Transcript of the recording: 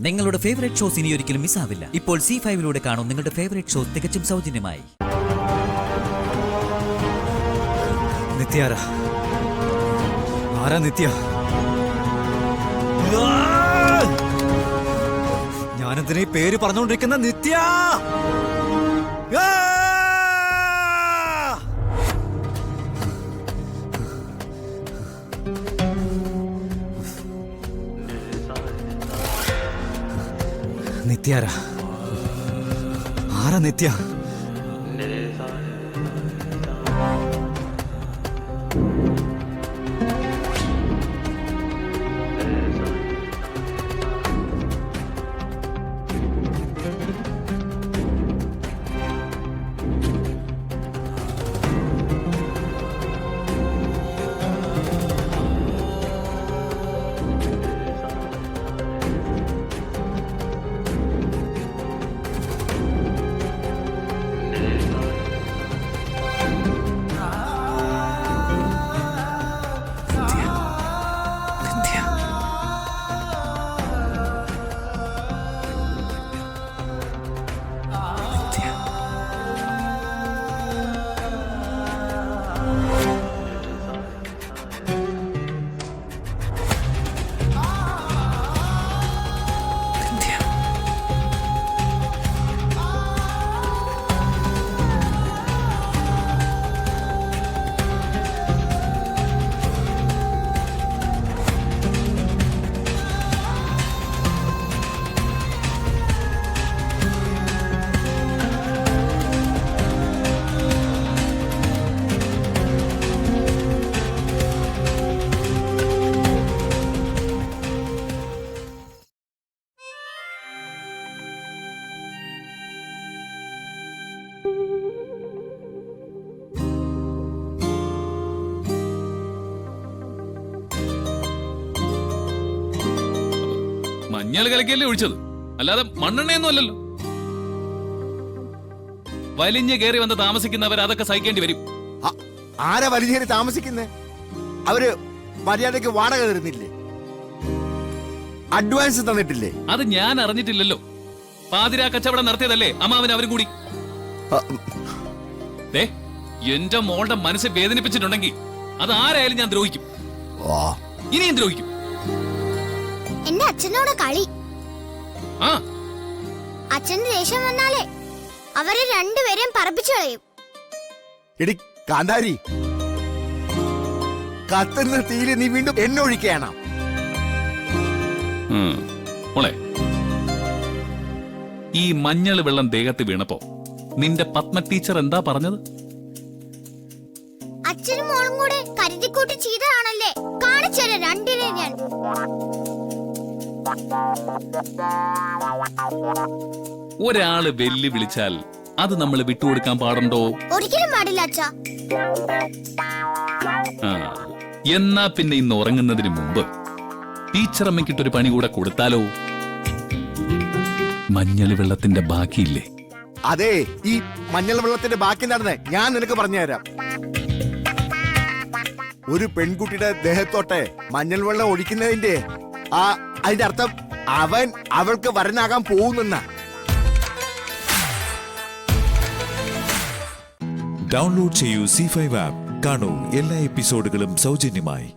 നിങ്ങളുടെ favourite shows ഇനി ഒരിക്കലും മിസ്സാവില്ല. ഇപ്പോൾ C5 കാണും നിങ്ങളുടെ ഫേവറേറ്റ് ഷോസ് തികച്ചും സൗജന്യമായി. നിത്യാര ആരാ നിത്യ? ഞാനെന്തിനാ ഈ പേര് പറഞ്ഞുകൊണ്ടിരിക്കുന്ന നിത്യ? നിത്യാര ആരാ നിത്യ? മഞ്ഞൾ കലക്കിയല്ലേ ഒഴിച്ചത്, അല്ലാതെ മണ്ണെണ്ണയൊന്നും അല്ലല്ലോ. വലിഞ്ഞ് കയറി വന്ന് താമസിക്കുന്നവർ അതൊക്കെ സഹിക്കേണ്ടി വരും. ആരാ വലിഞ്ഞേറി താമസിക്കുന്നേ? അവര് മര്യാദക്ക് വാടക തരുന്നില്ലേ? അഡ്വാൻസ് തന്നിട്ടില്ലേ? അത് ഞാൻ അറിഞ്ഞിട്ടില്ലല്ലോ. പാതിരാ കച്ചവടം നടത്തിയതല്ലേ അമ്മാവൻ അവരും കൂടി. എന്റെ മോളുടെ മനസ്സ് വേദനിപ്പിച്ചിട്ടുണ്ടെങ്കിൽ അത് ആരായാലും ഞാൻ ദ്രോഹിക്കും, ഇനിയും ദ്രോഹിക്കും. എന്റെ അച്ഛനോട് കളി. അച്ഛന്റെ ദേഷ്യം വന്നാലേ അവരെ രണ്ടുപേരെയും പറപ്പിച്ചു കളയും. എടി കാന്താരി, കത്തുന്ന തീയില് നീ വീണ്ടും എണ്ണ ഒഴിക്കുകയാണ്. മോളെ, ഈ മഞ്ഞൾ വെള്ളം ദേഹത്ത് വീണപ്പോ നിന്റെ പത്മ ടീച്ചർ എന്താ പറഞ്ഞത്? അച്ഛനും മോളും കൂടെ കരുതിക്കൂട്ടി ചെയ്തതാണല്ലേ. കാണിച്ചേരാ രണ്ടിനെ ഞാൻ. ഒരാള് വെല്ലു വിളിച്ചാൽ അത് നമ്മൾ വിട്ടുകൊടുക്കാൻ പാടുണ്ടോ? ഒരിക്കലും പാടില്ല അച്ഛാ. എന്നാ പിന്നെ ഇന്ന് ഉറങ്ങുന്നതിന് മുമ്പ് ടീച്ചർ അമ്മയ്ക്കിട്ടൊരു പണി കൂടെ കൊടുത്താലോ? മഞ്ഞൾ വെള്ളത്തിന്റെ ബാക്കിയില്ലേ? അതെ, ഈ മഞ്ഞൾ വെള്ളത്തിന്റെ ബാക്കി നടന്നേ ഞാൻ നിനക്ക് പറഞ്ഞുതരാം. ഒരു പെൺകുട്ടിയുടെ ദേഹത്തോട്ടെ മഞ്ഞൾ വെള്ളം ഒഴിക്കുന്നതിന്റെ അതിന്റെ അർത്ഥം അവൻ അവൾക്ക് വരനാകാൻ പോകുന്ന. ഡൗൺലോഡ് ചെയ്യൂ C5 ആപ്പ്. കാണൂ എല്ലാ എപ്പിസോഡുകളും സൗജന്യമായി.